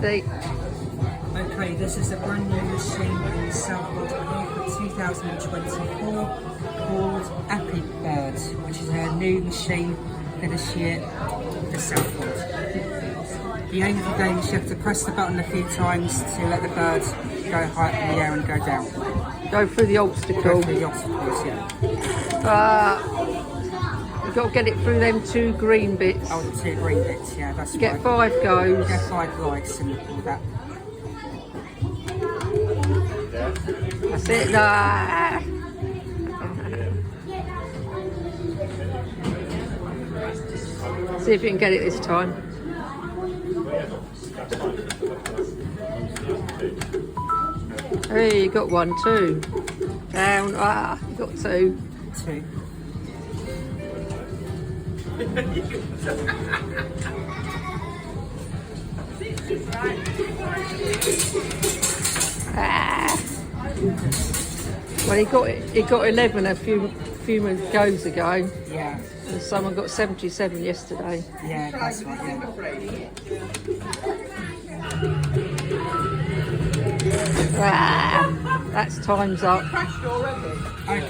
Ready? Okay, this is a brand new machine in southwold for 2024 called Appy Bird, which is a new machine for this year for southwold. The aim of the game is you have to press the button a few times to let the bird go high in the air and go down. Go through the obstacle. Go through the obstacles, yeah. You've got to get it through them 2 green bits. Oh, the 2 green bits, yeah, that's Get right. 5 goes. Get 5 lights and all that. That's it. Ah. See if you can get it this time. Hey, you got 1, 2. Down. Ah, you got 2. 2. Ah. Well, he got 11 a few goes ago. Yeah. And someone got 77 yesterday. Yeah, that's right, yeah. Ah, that's time's up. Okay.